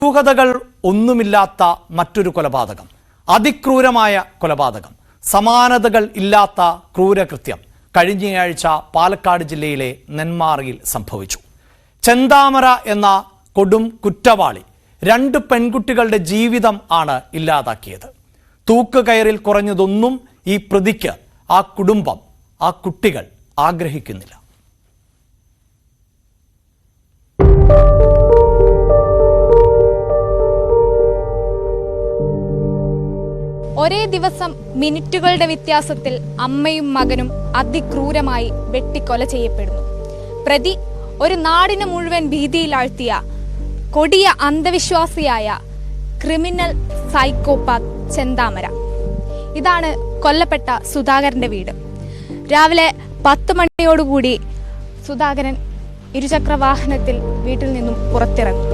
ദുരൂഹതകൾ ഒന്നുമില്ലാത്ത മറ്റൊരു കൊലപാതകം, അതിക്രൂരമായ കൊലപാതകം, സമാനതകൾ ഇല്ലാത്ത ക്രൂരകൃത്യം കഴിഞ്ഞയാഴ്ച പാലക്കാട് ജില്ലയിലെ നെന്മാറയിൽ സംഭവിച്ചു. ചെന്താമര എന്ന കൊടും കുറ്റവാളി 2 പെൺകുട്ടികളുടെ ജീവിതം ആണ് ഇല്ലാതാക്കിയത്. തൂക്കുകയറിൽ കുറഞ്ഞതൊന്നും ഈ പ്രതിക്ക്, ആ കുടുംബം, ആ കുട്ടികൾ ആഗ്രഹിക്കുന്നില്ല. ഒരേ ദിവസം മിനിറ്റുകളുടെ വ്യത്യാസത്തിൽ അമ്മയും മകനും അതിക്രൂരമായി വെട്ടിക്കൊല ചെയ്യപ്പെടുന്നു. പ്രതി ഒരു നാടിന് മുഴുവൻ ഭീതിയിലാഴ്ത്തിയ കൊടിയ അന്ധവിശ്വാസിയായ ക്രിമിനൽ സൈക്കോപാത്ത് ചെന്താമര. ഇതാണ് കൊല്ലപ്പെട്ട സുധാകരന്റെ വീട്. രാവിലെ 10 മണിയോടുകൂടി സുധാകരൻ ഇരുചക്ര വാഹനത്തിൽ വീട്ടിൽ നിന്നും പുറത്തിറങ്ങും.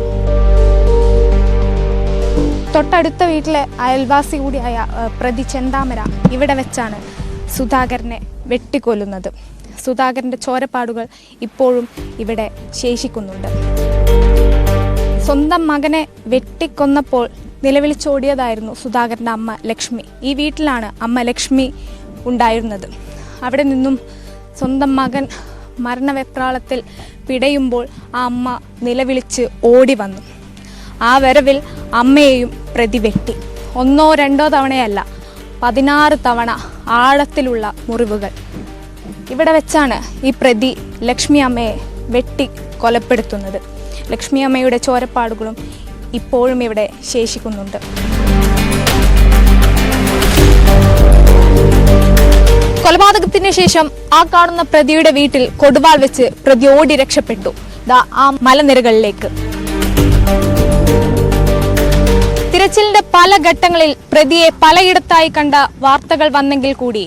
തൊട്ടടുത്ത വീട്ടിലെ അയൽവാസി കൂടിയായ പ്രതി ചെന്താമര ഇവിടെ വെച്ചാണ് സുധാകരനെ വെട്ടിക്കൊല്ലുന്നത്. സുധാകരന്റെ ചോരപ്പാടുകൾ ഇപ്പോഴും ഇവിടെ ശേഷിക്കുന്നുണ്ട്. സ്വന്തം മകനെ വെട്ടിക്കൊന്നപ്പോൾ നിലവിളിച്ചോടിയതായിരുന്നു സുധാകരന്റെ അമ്മ ലക്ഷ്മി. ഈ വീട്ടിലാണ് അമ്മ ലക്ഷ്മി ഉണ്ടായിരുന്നത്. അവിടെ നിന്നും സ്വന്തം മകൻ മരണവെപ്രാളത്തിൽ പിടയുമ്പോൾ ആ അമ്മ നിലവിളിച്ച് ഓടി വന്നു. ആ വരവിൽ അമ്മയെയും പ്രതി വെട്ടി. 1 or 2 തവണയല്ല, 16 തവണ ആഴത്തിലുള്ള മുറിവുകൾ. ഇവിടെ വെച്ചാണ് ഈ പ്രതി ലക്ഷ്മി അമ്മയെ വെട്ടി കൊലപ്പെടുത്തുന്നത്. ലക്ഷ്മി അമ്മയുടെ ചോരപ്പാടുകളും ഇപ്പോഴും ഇവിടെ ശേഷിക്കുന്നുണ്ട്. കൊലപാതകത്തിന് ശേഷം ആ കാണുന്ന പ്രതിയുടെ വീട്ടിൽ കൊടുവാൾ വെച്ച് പ്രതി ഓടി രക്ഷപ്പെട്ടു ആ മലനിരകളിലേക്ക്. തിരച്ചിലിന്റെ പല ഘട്ടങ്ങളിൽ പ്രതിയെ പലയിടത്തായി കണ്ട വാർത്തകൾ വന്നെങ്കിൽ കൂടി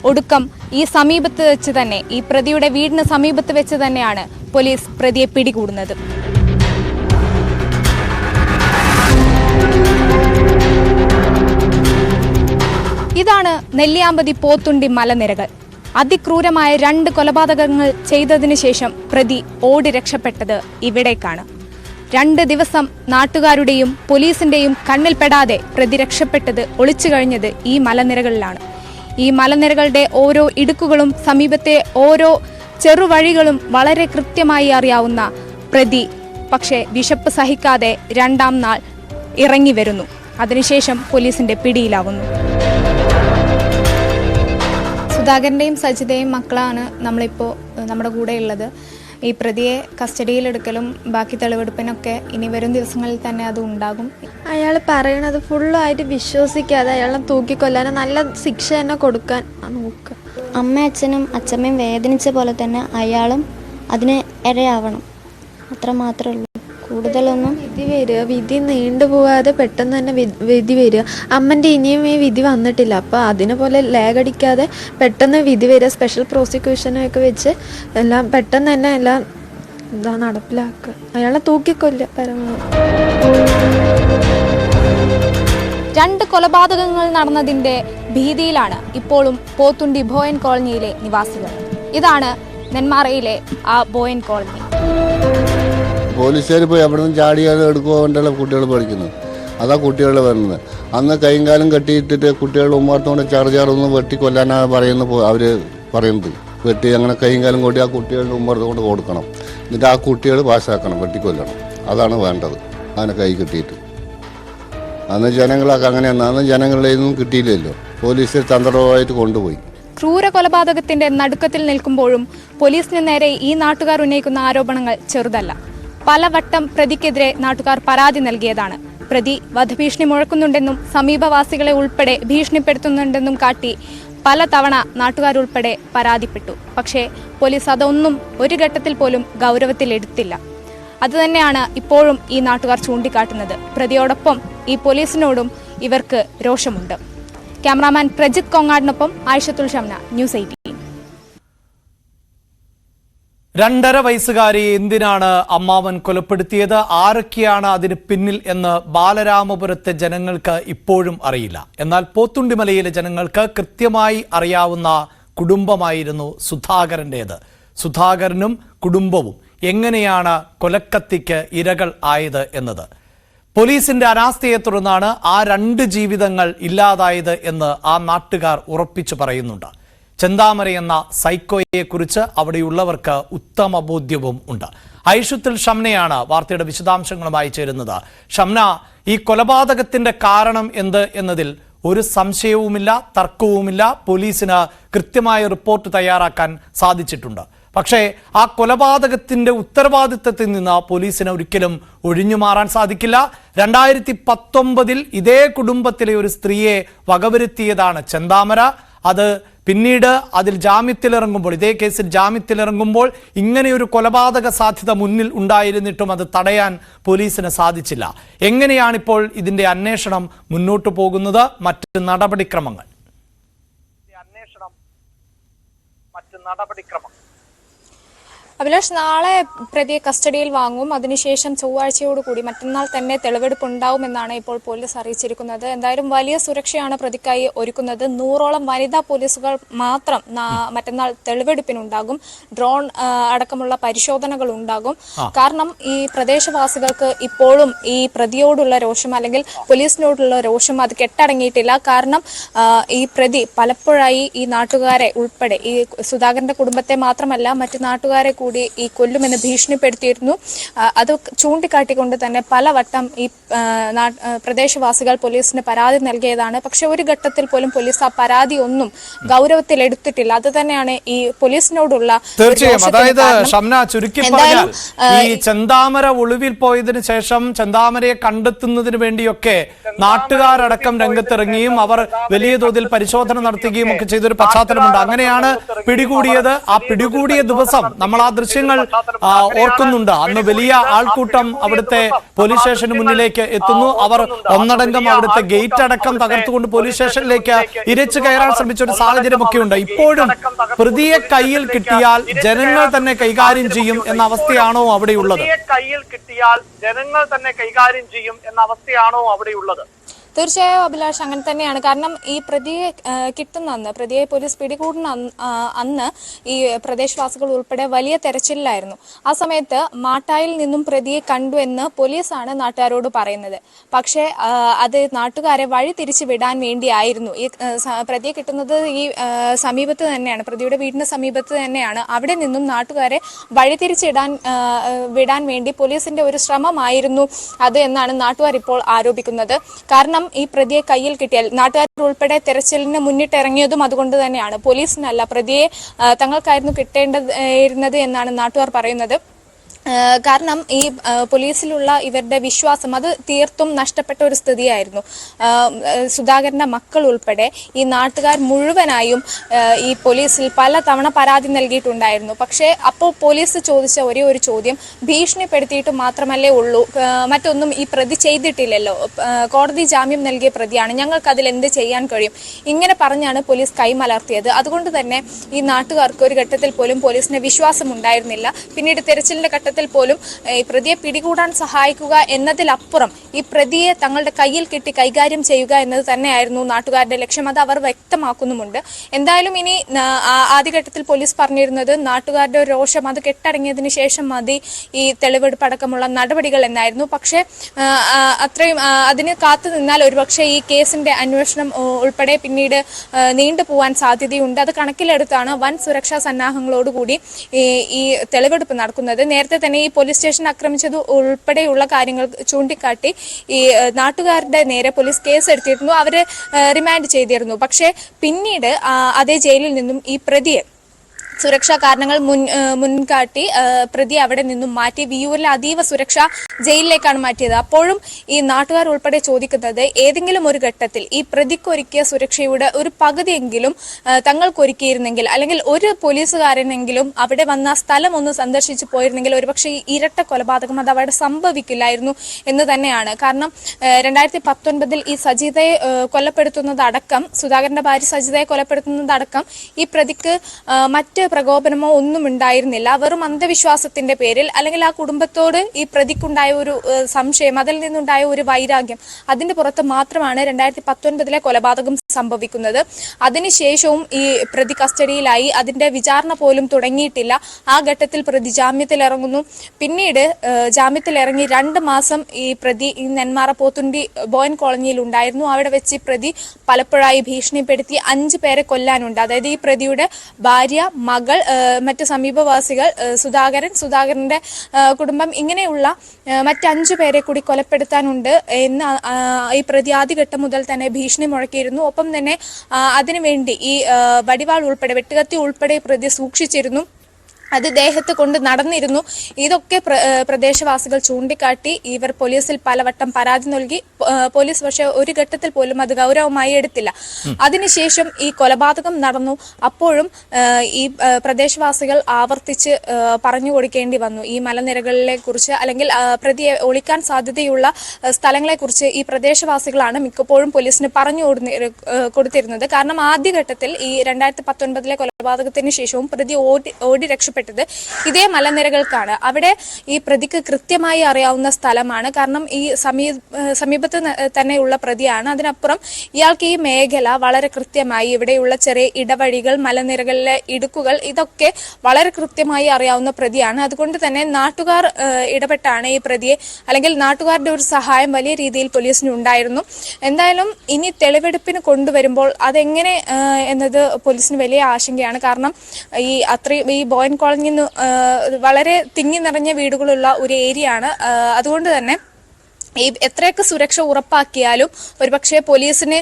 ഒടുക്കം ഈ സമീപത്ത് വെച്ച് തന്നെ, ഈ പ്രതിയുടെ വീടിന് സമീപത്ത് വെച്ച് തന്നെയാണ് പോലീസ് പ്രതിയെ പിടികൂടുന്നത്. ഇതാണ് നെല്ലിയാമ്പതി പോത്തുണ്ടി മലനിരകൾ. അതിക്രൂരമായ 2 കൊലപാതകങ്ങൾ ചെയ്തതിനു ശേഷം പ്രതി ഓടി രക്ഷപ്പെട്ടത് ഇവിടേക്കാണ്. 2 ദിവസം നാട്ടുകാരുടെയും പോലീസിന്റെയും കണ്ണിൽപ്പെടാതെ പ്രതി രക്ഷപ്പെട്ടത്, ഒളിച്ചു കഴിഞ്ഞത് ഈ മലനിരകളിലാണ്. ഈ മലനിരകളുടെ ഓരോ ഇടുക്കുകളും സമീപത്തെ ഓരോ ചെറുവഴികളും വളരെ കൃത്യമായി അറിയാവുന്ന പ്രതി പക്ഷേ വിശപ്പ് സഹിക്കാതെ 2ാം നാൾ ഇറങ്ങി വരുന്നു. അതിനുശേഷം പോലീസിന്റെ പിടിയിലാവുന്നു. സുധാകരന്റെയും സജിതയും മക്കളാണ് നമ്മളിപ്പോൾ നമ്മുടെ കൂടെ ഉള്ളത്. ഈ പ്രതിയെ കസ്റ്റഡിയിലെടുക്കലും ബാക്കി തെളിവെടുപ്പിനൊക്കെ ഇനി വരും ദിവസങ്ങളിൽ തന്നെ അത് ഉണ്ടാകും. അയാൾ പറയണത് ഫുള്ളായിട്ട് വിശ്വസിക്കാതെ അയാളെ തൂക്കിക്കൊല്ലാൻ നല്ല ശിക്ഷ തന്നെ കൊടുക്കാൻ നോക്കുക. അമ്മയും അച്ഛനും അച്ഛമ്മയും വേദനിച്ച പോലെ തന്നെ അയാളും അതിന് ഇരയാവണം, അത്ര മാത്രമേ ഉള്ളൂ. കൂടുതലൊന്നും വിധി നീണ്ടുപോകാതെ പെട്ടെന്ന് തന്നെ വിധി വരിക. അമ്മൻ്റെ ഇനിയും ഈ വിധി വന്നിട്ടില്ല, അപ്പോൾ അതിനെ പോലെ ലാഗടിക്കാതെ പെട്ടെന്ന് വിധി വരിക. സ്പെഷ്യൽ പ്രോസിക്യൂഷനൊക്കെ വെച്ച് എല്ലാം പെട്ടെന്ന് തന്നെ എല്ലാം നടപ്പിലാക്കുക. അയാളെ തൂക്കിക്കൊല്ലുക പരമാവധി. 2 കൊലപാതകങ്ങൾ നടന്നതിന്റെ ഭീതിയിലാണ് ഇപ്പോഴും പോത്തുണ്ടി ബോയൻ കോളനിയിലെ നിവാസികൾ. ഇതാണ് നെന്മാറയിലെ ആ ബോയൻ കോളനി. പോലീസുകാർ പോയി അവിടെ നിന്ന് ചാടിയാൽ എടുക്കുകൊണ്ടല്ല കുട്ടികൾ പഠിക്കുന്നത്. അതാ കുട്ടികൾ വരുന്നത്. അന്ന് കൈയും കാലം കെട്ടിയിട്ടിട്ട് കുട്ടികളുടെ ഉമ്മാർത്തോണ്ട് ചാർജാറൊന്നും വെട്ടിക്കൊല്ലാനാണ് അവർ പറയുന്നത്. വെട്ടി അങ്ങനെ കൈയും കാലം കൊട്ടി ആ കുട്ടികളുടെ ഉമ്മാർത്തോണ്ട് കൊടുക്കണം. എന്നിട്ട് ആ കുട്ടികൾ പാസ്സാക്കണം, വെട്ടിക്കൊല്ലണം. അതാണ് വേണ്ടത്. അതിനെ കൈ കെട്ടിയിട്ട് അന്ന് ജനങ്ങളൊക്കെ അങ്ങനെയാണ്. അന്ന് ജനങ്ങളുടെ ഒന്നും കിട്ടിയില്ലല്ലോ. പോലീസ് തന്ത്രമായിട്ട് കൊണ്ടുപോയി. ക്രൂര കൊലപാതകത്തിന്റെ നടുക്കത്തിൽ നിൽക്കുമ്പോഴും പോലീസിന് നേരെ ഈ നാട്ടുകാർ ഉന്നയിക്കുന്ന ആരോപണങ്ങൾ ചെറുതല്ല. പലവട്ടം പ്രതിക്കെതിരെ നാട്ടുകാർ പരാതി നൽകിയതാണ്. പ്രതി വധഭീഷണി മുഴക്കുന്നുണ്ടെന്നും സമീപവാസികളെ ഉൾപ്പെടെ ഭീഷണിപ്പെടുത്തുന്നുണ്ടെന്നും കാട്ടി പലതവണ നാട്ടുകാരുൾപ്പെടെ പരാതിപ്പെട്ടു. പക്ഷേ പോലീസ് അതൊന്നും ഒരു ഘട്ടത്തിൽ പോലും ഗൗരവത്തിലെടുത്തില്ല. അതുതന്നെയാണ് ഇപ്പോഴും ഈ നാട്ടുകാർ ചൂണ്ടിക്കാട്ടുന്നത്. പ്രതിയോടൊപ്പം ഈ പോലീസിനോടും ഇവർക്ക് രോഷമുണ്ട്. ക്യാമറാമാൻ പ്രജിത് കൊങ്ങാടിനൊപ്പം ആയിഷത്തുൽ ഷംന, ന്യൂസ് 18. 2.5 വയസ്സുകാരിയെ എന്തിനാണ് അമ്മാവൻ കൊലപ്പെടുത്തിയത്, ആരൊക്കെയാണ് അതിന് പിന്നിൽ എന്ന് ബാലരാമപുരത്തെ ജനങ്ങൾക്ക് ഇപ്പോഴും അറിയില്ല. എന്നാൽ പോത്തുണ്ടിമലയിലെ ജനങ്ങൾക്ക് കൃത്യമായി അറിയാവുന്ന കുടുംബമായിരുന്നു സുധാകരൻ്റേത്. സുധാകരനും കുടുംബവും എങ്ങനെയാണ് കൊലക്കത്തിക്ക് ഇരകൾ ആയത് എന്നത്. പോലീസിന്റെ അനാസ്ഥയെ തുടർന്നാണ് ആ 2 ജീവിതങ്ങൾ ഇല്ലാതായത് എന്ന് ആ നാട്ടുകാർ ഉറപ്പിച്ചു പറയുന്നുണ്ട്. ചെന്താമര എന്ന സൈക്കോയെക്കുറിച്ച് അവിടെയുള്ളവർക്ക് ഉത്തമ ബോധ്യവും ഉണ്ട്. ഐഷുത്തുൽ ഷംനയാണ് വാർത്തയുടെ വിശദാംശങ്ങളുമായി ചേരുന്നത്. ഷംന, ഈ കൊലപാതകത്തിന്റെ കാരണം എന്ത് എന്നതിൽ ഒരു സംശയവുമില്ല, തർക്കവുമില്ല. പോലീസിന് കൃത്യമായ റിപ്പോർട്ട് തയ്യാറാക്കാൻ സാധിച്ചിട്ടുണ്ട്. പക്ഷേ ആ കൊലപാതകത്തിന്റെ ഉത്തരവാദിത്തത്തിൽ നിന്ന് പോലീസിന് ഒരിക്കലും ഒഴിഞ്ഞു മാറാൻ സാധിക്കില്ല. 2019 ഇതേ കുടുംബത്തിലെ ഒരു സ്ത്രീയെ വകവരുത്തിയതാണ് ചെന്താമര. അത് പിന്നീട് അതിൽ ജാമ്യത്തിലിറങ്ങുമ്പോൾ, ഇതേ കേസിൽ ജാമ്യത്തിലിറങ്ങുമ്പോൾ ഇങ്ങനെയൊരു കൊലപാതക സാധ്യത മുന്നിൽ ഉണ്ടായിരുന്നിട്ടും അത് തടയാൻ പോലീസിന് സാധിച്ചില്ല. എങ്ങനെയാണിപ്പോൾ ഇതിന്റെ അന്വേഷണം മുന്നോട്ട് പോകുന്നത്? മറ്റ് നടപടിക്രമങ്ങൾ അഭിലാഷ്, നാളെ പ്രതിയെ കസ്റ്റഡിയിൽ വാങ്ങും. അതിനുശേഷം ചൊവ്വാഴ്ചയോടുകൂടി മറ്റന്നാൾ തന്നെ തെളിവെടുപ്പ് ഉണ്ടാവുമെന്നാണ് ഇപ്പോൾ പോലീസ് അറിയിച്ചിരിക്കുന്നത്. എന്തായാലും വലിയ സുരക്ഷയാണ് പ്രതിക്കായി ഒരുക്കുന്നത്. 100ഓളം വനിതാ പോലീസുകൾ മാത്രം മറ്റന്നാൾ തെളിവെടുപ്പിനുണ്ടാകും. ഡ്രോൺ അടക്കമുള്ള പരിശോധനകൾ ഉണ്ടാകും. കാരണം ഈ പ്രദേശവാസികൾക്ക് ഇപ്പോഴും ഈ പ്രതിയോടുള്ള രോഷം അല്ലെങ്കിൽ പോലീസിനോടുള്ള രോഷം അത് കെട്ടടങ്ങിയിട്ടില്ല. കാരണം ഈ പ്രതി പലപ്പോഴായി ഈ നാട്ടുകാരെ ഉൾപ്പെടെ, ഈ സുധാകരന്റെ കുടുംബത്തെ മാത്രമല്ല മറ്റു നാട്ടുകാരെ കൂടി ഈ കൊല്ലുമെന്ന് ഭീഷണിപ്പെടുത്തിയിരുന്നു. അത് ചൂണ്ടിക്കാട്ടിക്കൊണ്ട് തന്നെ പലവട്ടം ഈ പ്രദേശവാസികൾ പോലീസിന് പരാതി നൽകിയതാണ്. പക്ഷെ ഒരു ഘട്ടത്തിൽ പോലും പോലീസ് ആ പരാതി ഒന്നും ഗൗരവത്തിൽ എടുത്തിട്ടില്ല. അത് തന്നെയാണ് ഈ പോലീസിനോടുള്ള തീർച്ചയായും. അതായത് ഷംന, ചുരുക്കി പറഞ്ഞാൽ ഈ ചെന്താമര ഒളിവിൽ പോയതിനു ശേഷം ചെന്താമരയെ കണ്ടെത്തുന്നതിന് വേണ്ടിയൊക്കെ നാട്ടുകാരടക്കം രംഗത്തിറങ്ങിയും അവർ വലിയ തോതിൽ പരിശോധന നടത്തുകയും ഒക്കെ ചെയ്തൊരു പശ്ചാത്തലമുണ്ട്. അങ്ങനെയാണ് പിടികൂടിയത്. ആ പിടികൂടിയ ദിവസം നമ്മൾ ആ ദൃശ്യങ്ങൾ ഓർക്കുന്നുണ്ട്. അന്ന് വലിയ ആൾക്കൂട്ടം അവിടുത്തെ പോലീസ് സ്റ്റേഷന് മുന്നിലേക്ക് എത്തുന്നു. അവർ ഒന്നടങ്കം അവിടുത്തെ ഗേറ്റ് അടക്കം തകർത്തുകൊണ്ട് പോലീസ് സ്റ്റേഷനിലേക്ക് ഇരച്ചു കയറാൻ ശ്രമിച്ച ഒരു സാഹചര്യമൊക്കെ ഉണ്ട്. ഇപ്പോഴും പ്രതിയെ കയ്യിൽ കിട്ടിയാൽ ജനങ്ങൾ തന്നെ കൈകാര്യം ചെയ്യും എന്ന അവസ്ഥയാണോ അവിടെയുള്ളത്? തീർച്ചയായും അഭിലാഷ്, അങ്ങനെ തന്നെയാണ്. കാരണം ഈ പ്രതിയെ കിട്ടുന്ന അന്ന്, പ്രതിയെ പോലീസ് പിടികൂടുന്ന അന്ന് ഈ പ്രദേശവാസികൾ ഉൾപ്പെടെ വലിയ തെരച്ചിലായിരുന്നു. ആ സമയത്ത് മാട്ടായിൽ നിന്നും പ്രതിയെ കണ്ടു എന്ന് പോലീസാണ് നാട്ടുകാരോട് പറയുന്നത്. പക്ഷേ അത് നാട്ടുകാരെ വഴി തിരിച്ചു വിടാൻ വേണ്ടിയായിരുന്നു. ഈ പ്രതിയെ കിട്ടുന്നത് ഈ സമീപത്ത് തന്നെയാണ്, പ്രതിയുടെ വീടിന് സമീപത്ത് തന്നെയാണ്. അവിടെ നിന്നും നാട്ടുകാരെ വിടാൻ വേണ്ടി പോലീസിന്റെ ഒരു ശ്രമമായിരുന്നു അത് എന്നാണ് നാട്ടുകാർ ഇപ്പോൾ ആരോപിക്കുന്നത്. കാരണം ഈ പ്രതിയെ കയ്യിൽ കിട്ടിയാൽ നാട്ടുകാർ ഉൾപ്പെടെ തെരച്ചിലിന് മുന്നിട്ടിറങ്ങിയതും അതുകൊണ്ട് തന്നെയാണ്. പോലീസിനല്ല, പ്രതിയെ തങ്ങൾക്കായിരുന്നു കിട്ടേണ്ടത് എന്നാണ് നാട്ടുകാർ പറയുന്നത്. കാരണം ഈ പോലീസിലുള്ള ഇവരുടെ വിശ്വാസം അത് തീർത്തും നഷ്ടപ്പെട്ട ഒരു സ്ഥിതിയായിരുന്നു. സുധാകരന്റെ മക്കൾ ഉൾപ്പെടെ ഈ നാട്ടുകാർ മുഴുവനായും ഈ പോലീസിൽ പല തവണ പരാതി നൽകിയിട്ടുണ്ടായിരുന്നു. പക്ഷേ അപ്പോൾ പോലീസ് ചോദിച്ച ഒരേ ഒരു ചോദ്യം, ഭീഷണിപ്പെടുത്തിയിട്ട് മാത്രമല്ലേ ഉള്ളൂ, മറ്റൊന്നും ഈ പ്രതി ചെയ്തിട്ടില്ലല്ലോ, കോടതി ജാമ്യം നൽകിയ പ്രതിയാണ്, ഞങ്ങൾക്ക് അതിൽ എന്ത് ചെയ്യാൻ കഴിയും, ഇങ്ങനെ പറഞ്ഞാണ് പോലീസ് കൈമലർത്തിയത്. അതുകൊണ്ട് തന്നെ ഈ നാട്ടുകാർക്ക് ഒരു ഘട്ടത്തിൽ പോലും പോലീസിന് വിശ്വാസം ഉണ്ടായിരുന്നില്ല. പിന്നീട് തെരച്ചിലിന്റെ ഘട്ടത്തിൽ പോലും ഈ പ്രതിയെ പിടികൂടാൻ സഹായിക്കുക എന്നതിലപ്പുറം ഈ പ്രതിയെ തങ്ങളുടെ കയ്യിൽ കിട്ടി കൈകാര്യം ചെയ്യുക എന്നത് തന്നെയായിരുന്നു നാട്ടുകാരുടെ ലക്ഷ്യം. അത് അവർ വ്യക്തമാക്കുന്നുമുണ്ട്. എന്തായാലും ഇനി ആദ്യഘട്ടത്തിൽ പോലീസ് പറഞ്ഞിരുന്നത് നാട്ടുകാരുടെ രോഷം അത് കെട്ടടങ്ങിയതിനു ശേഷം മതി ഈ തെളിവെടുപ്പ് അടക്കമുള്ള നടപടികൾ എന്നായിരുന്നു. പക്ഷേ അത്രയും അതിന് കാത്തു നിന്നാൽ ഒരുപക്ഷെ ഈ കേസിന്റെ അന്വേഷണം ഉൾപ്പെടെ പിന്നീട് നീണ്ടുപോകാൻ സാധ്യതയുണ്ട്. അത് കണക്കിലെടുത്താണ് വൻ സുരക്ഷാ സന്നാഹങ്ങളോടുകൂടി ഈ തെളിവെടുപ്പ് നടക്കുന്നത്. നേരത്തെ തന്നെ ഈ പോലീസ് സ്റ്റേഷൻ ആക്രമിച്ചത് ഉൾപ്പെടെയുള്ള കാര്യങ്ങൾ ചൂണ്ടിക്കാട്ടി ഈ നാട്ടുകാരുടെ നേരെ പോലീസ് കേസ് എടുത്തിരുന്നു. അവരെ റിമാൻഡ് ചെയ്തിരുന്നു. പക്ഷേ പിന്നീട് അതേ ജയിലിൽ നിന്നും ഈ പ്രതിയെ സുരക്ഷാ കാരണങ്ങൾ മുൻകാട്ടി പ്രതി അവിടെ നിന്നും മാറ്റി വിയൂരിലെ അതീവ സുരക്ഷാ ജയിലിലേക്കാണ് മാറ്റിയത്. അപ്പോഴും ഈ നാട്ടുകാർ ഉൾപ്പെടെ ചോദിക്കുന്നത്, ഏതെങ്കിലും ഒരു ഘട്ടത്തിൽ ഈ പ്രതിക്കൊരുക്കിയ സുരക്ഷയുടെ ഒരു പകുതിയെങ്കിലും തങ്ങൾക്കൊരുക്കിയിരുന്നെങ്കിൽ, അല്ലെങ്കിൽ ഒരു പോലീസുകാരനെങ്കിലും അവിടെ വന്ന സ്ഥലം ഒന്ന് സന്ദർശിച്ചു പോയിരുന്നെങ്കിൽ ഒരുപക്ഷെ ഈ ഇരട്ട കൊലപാതകം അത് അവിടെ സംഭവിക്കില്ലായിരുന്നു എന്ന് തന്നെയാണ്. കാരണം 2019 ഈ സജിതയെ കൊലപ്പെടുത്തുന്നതടക്കം, സുധാകരന്റെ ഭാര്യ സജിതയെ കൊലപ്പെടുത്തുന്നതടക്കം ഈ പ്രതിക്ക് മറ്റ് പ്രകോപനമോ ഒന്നും ഉണ്ടായിരുന്നില്ല. വെറും അന്ധവിശ്വാസത്തിന്റെ പേരിൽ, അല്ലെങ്കിൽ ആ കുടുംബത്തോട് ഈ പ്രതിക്കുണ്ടായ ഒരു സംശയം, അതിൽ നിന്നുണ്ടായ ഒരു വൈരാഗ്യം, അതിന്റെ പുറത്ത് മാത്രമാണ് 2019 കൊലപാതകം സംഭവിക്കുന്നത്. അതിനുശേഷവും ഈ പ്രതി കസ്റ്റഡിയിലായി. അതിന്റെ വിചാരണ പോലും തുടങ്ങിയിട്ടില്ല. ആ ഘട്ടത്തിൽ പ്രതി ജാമ്യത്തിൽ ഇറങ്ങുന്നു. പിന്നീട് ജാമ്യത്തിൽ ഇറങ്ങി 2 മാസം ഈ പ്രതി ഈ നെന്മാറ പോത്തുണ്ടി ബോയൻ കോളനിയിൽ ഉണ്ടായിരുന്നു. അവിടെ വെച്ച് പ്രതി പലപ്പോഴായി ഭീഷണിപ്പെടുത്തി 5 പേരെ കൊല്ലാനുണ്ട്. അതായത് ഈ പ്രതിയുടെ ഭാര്യ, മകൾ, മറ്റ് സമീപവാസികൾ, സുധാകരന്റെ കുടുംബം, ഇങ്ങനെയുള്ള മറ്റ് 5 പേരെ കൂടി കൊലപ്പെടുത്താനുണ്ട് എന്ന് ഈ പ്രതി ആദ്യഘട്ടം മുതൽ തന്നെ ഭീഷണി മുഴക്കിയിരുന്നു. ഒപ്പം തന്നെ അതിനുവേണ്ടി ഈ വടിവാൾ ഉൾപ്പെടെ, വെട്ടുകത്തി ഉൾപ്പെടെ പ്രതി സൂക്ഷിച്ചിരുന്നു. അത് ദേഹത്ത് കൊണ്ട് നടന്നിരുന്നു. ഇതൊക്കെ പ്രദേശവാസികൾ ചൂണ്ടിക്കാട്ടി ഇവർ പോലീസിൽ പലവട്ടം പരാതി നൽകി. പോലീസ് പക്ഷേ ഒരു ഘട്ടത്തിൽ പോലും അത് ഗൗരവമായി എടുത്തില്ല. അതിനുശേഷം ഈ കൊലപാതകം നടന്നു. അപ്പോഴും ഈ പ്രദേശവാസികൾ ആവർത്തിച്ച് പറഞ്ഞു കൊടുക്കേണ്ടി വന്നു. ഈ മലനിരകളെ കുറിച്ച് അല്ലെങ്കിൽ പ്രതിയെ ഒളിക്കാൻ സാധ്യതയുള്ള സ്ഥലങ്ങളെ കുറിച്ച് ഈ പ്രദേശവാസികളാണ് മിക്കപ്പോഴും പോലീസിന് പറഞ്ഞു കൊടുത്തിരുന്നത്. കാരണം ആദ്യഘട്ടത്തിൽ ഈ 2019 കൊലപാതകത്തിന് ശേഷവും പ്രതി ഓടി രക്ഷപ്പെട്ടത് ഇതേ മലനിരകൾക്കാണ്. അവിടെ ഈ പ്രതിക്ക് കൃത്യമായി അറിയാവുന്ന സ്ഥലമാണ്. കാരണം ഈ സമീപത്ത് തന്നെയുള്ള പ്രതിയാണ്. അതിനപ്പുറം ഇയാൾക്ക് ഈ മേഖല വളരെ കൃത്യമായി, ഇവിടെയുള്ള ചെറിയ ഇടവഴികൾ, മലനിരകളിലെ ഇടുക്കുകൾ, ഇതൊക്കെ വളരെ കൃത്യമായി അറിയാവുന്ന പ്രതിയാണ്. അതുകൊണ്ട് തന്നെ നാട്ടുകാർ ഇടപെട്ടാണ് ഈ പ്രതിയെ, അല്ലെങ്കിൽ നാട്ടുകാരുടെ ഒരു സഹായം വലിയ രീതിയിൽ പോലീസിന് ഉണ്ടായിരുന്നു. എന്തായാലും ഇനി തെളിവെടുപ്പിന് കൊണ്ടുവരുമ്പോൾ അതെങ്ങനെ എന്നത് പോലീസിന് വലിയ ആശങ്കയാണ്. കാരണം ഈ ബോയൻ കോളനിയിൽ നിന്ന് വളരെ തിങ്ങി നിറഞ്ഞ വീടുകളുള്ള ഒരു ഏരിയ ആണ്. അതുകൊണ്ട് തന്നെ ഈ എത്രയൊക്കെ സുരക്ഷ ഉറപ്പാക്കിയാലും ഒരുപക്ഷെ പോലീസിന്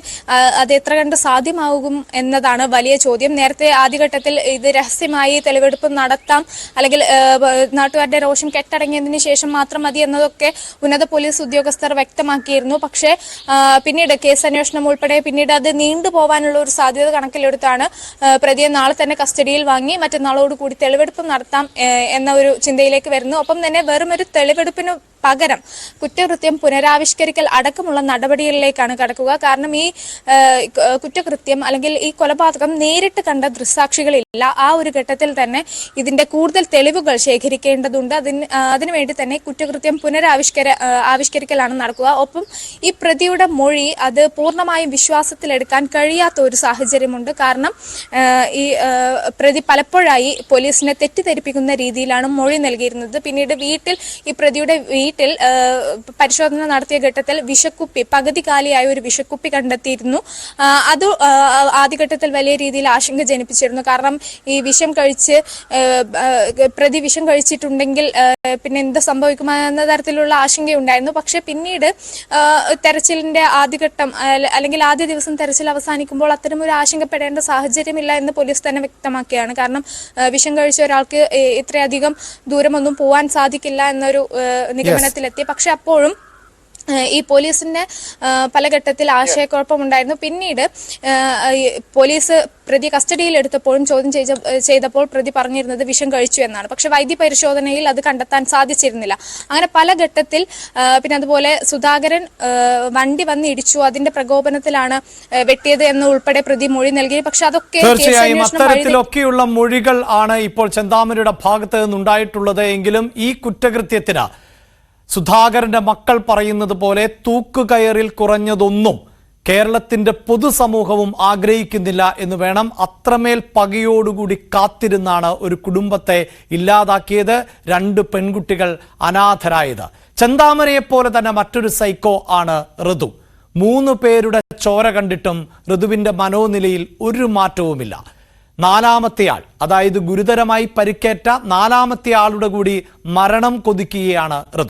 അത് എത്ര കണ്ട് സാധ്യമാകും എന്നതാണ് വലിയ ചോദ്യം. നേരത്തെ ആദ്യഘട്ടത്തിൽ ഇത് രഹസ്യമായി തെളിവെടുപ്പ് നടത്താം, അല്ലെങ്കിൽ നാട്ടുകാരുടെ രോഷം കെട്ടടങ്ങിയതിനു ശേഷം മാത്രം മതി എന്നതൊക്കെ ഉന്നത പോലീസ് ഉദ്യോഗസ്ഥർ വ്യക്തമാക്കിയിരുന്നു. പക്ഷേ പിന്നീട് കേസ് അന്വേഷണം ഉൾപ്പെടെ പിന്നീട് അത് നീണ്ടുപോകാനുള്ള ഒരു സാധ്യത കണക്കിലെടുത്താണ് പ്രതിയെ നാളെ തന്നെ കസ്റ്റഡിയിൽ വാങ്ങി മറ്റന്നാളോടുകൂടി തെളിവെടുപ്പ് നടത്താം എന്ന ഒരു ചിന്തയിലേക്ക് വരുന്നു. ഒപ്പം തന്നെ വെറും ഒരു തെളിവെടുപ്പിന് പകരം കുറ്റകൃത്യം പുനരാവിഷ്കരിക്കൽ അടക്കമുള്ള നടപടികളിലേക്കാണ് കടക്കുക. കാരണം ഈ കുറ്റകൃത്യം അല്ലെങ്കിൽ ഈ കൊലപാതകം നേരിട്ട് കണ്ട ദൃക്സാക്ഷികളില്ല. ആ ഒരു ഘട്ടത്തിൽ തന്നെ ഇതിന്റെ കൂടുതൽ തെളിവുകൾ ശേഖരിക്കേണ്ടതുണ്ട്. അതിനുവേണ്ടി തന്നെ കുറ്റകൃത്യം ആവിഷ്കരിക്കലാണ് നടക്കുക. ഒപ്പം ഈ പ്രതിയുടെ മൊഴി അത് പൂർണ്ണമായും വിശ്വാസത്തിലെടുക്കാൻ കഴിയാത്ത ഒരു സാഹചര്യമുണ്ട്. കാരണം ഈ പ്രതി പലപ്പോഴായി പോലീസിനെ തെറ്റിദ്ധരിപ്പിക്കുന്ന രീതിയിലാണ് മൊഴി നൽകിയിരുന്നത്. പിന്നീട് ഈ പ്രതിയുടെ പരിശോധന നടത്തിയ ഘട്ടത്തിൽ വിഷക്കുപ്പി, പകുതി കാലിയായ ഒരു വിഷക്കുപ്പി കണ്ടെത്തിയിരുന്നു. അത് ആദ്യഘട്ടത്തിൽ വലിയ രീതിയിൽ ആശങ്ക ജനിപ്പിച്ചിരുന്നു. കാരണം ഈ പ്രതി വിഷം കഴിച്ചിട്ടുണ്ടെങ്കിൽ പിന്നെ എന്ത് സംഭവിക്കുമെന്ന തരത്തിലുള്ള ആശങ്കയുണ്ടായിരുന്നു. പക്ഷെ പിന്നീട് തെരച്ചിലിന്റെ ആദ്യഘട്ടം അല്ലെങ്കിൽ ആദ്യ ദിവസം തെരച്ചിൽ അവസാനിക്കുമ്പോൾ അത്തരമൊരു ആശങ്കപ്പെടേണ്ട സാഹചര്യമില്ല എന്ന് പോലീസ് തന്നെ വ്യക്തമാക്കുകയാണ്. കാരണം വിഷം കഴിച്ച ഒരാൾക്ക് ഇത്രയധികം ദൂരമൊന്നും പോവാൻ സാധിക്കില്ല എന്നൊരു നിഗമനത്തിലെത്തി. പക്ഷെ അപ്പോഴും ഈ പോലീസിന്റെ പല ഘട്ടത്തിൽ ആശയക്കുഴപ്പമുണ്ടായിരുന്നു. പിന്നീട് പോലീസ് പ്രതി കസ്റ്റഡിയിൽ എടുത്തപ്പോഴും ചോദ്യം ചെയ്തപ്പോൾ പ്രതി പറഞ്ഞിരുന്നത് വിഷം കഴിച്ചു എന്നാണ്. പക്ഷെ വൈദ്യ പരിശോധനയിൽ അത് കണ്ടെത്താൻ സാധിച്ചിരുന്നില്ല. അങ്ങനെ പല ഘട്ടത്തിൽ പിന്നെ അതുപോലെ സുധാകരൻ വണ്ടി വന്ന് ഇടിച്ചു, അതിന്റെ പ്രകോപനത്തിലാണ് വെട്ടിയത് എന്ന് ഉൾപ്പെടെ പ്രതി മൊഴി നൽകി. പക്ഷെ അതൊക്കെ തീർച്ചയായും അത്തരത്തിലൊക്കെയുള്ള മൊഴികൾ ആണ് ഇപ്പോൾ ചെന്താമരയുടെ ഭാഗത്ത് നിന്നുണ്ടായിട്ടുള്ളത്. എങ്കിലും ഈ കുറ്റകൃത്യത്തിന് സുധാകരന്റെ മക്കൾ പറയുന്നത് പോലെ തൂക്കുകയറിൽ കുറഞ്ഞതൊന്നും കേരളത്തിന്റെ പൊതുസമൂഹവും ആഗ്രഹിക്കുന്നില്ല എന്ന് വേണം. അത്രമേൽ പകയോടുകൂടി കാത്തിരുന്നാണ് ഒരു കുടുംബത്തെ ഇല്ലാതാക്കിയത്, 2 പെൺകുട്ടികൾ അനാഥരായത്. ചെന്താമരയെപ്പോലെ തന്നെ മറ്റൊരു സൈക്കോ ആണ് ഋതു. 3 പേരുടെ ചോര കണ്ടിട്ടും ഋതുവിന്റെ മനോനിലയിൽ ഒരു മാറ്റവുമില്ല. 4ാമത്തെ ആൾ, അതായത് ഗുരുതരമായി പരിക്കേറ്റ 4ാമത്തെ ആളുടെ കൂടി മരണം കൊതിക്കുകയാണ് ഋതു.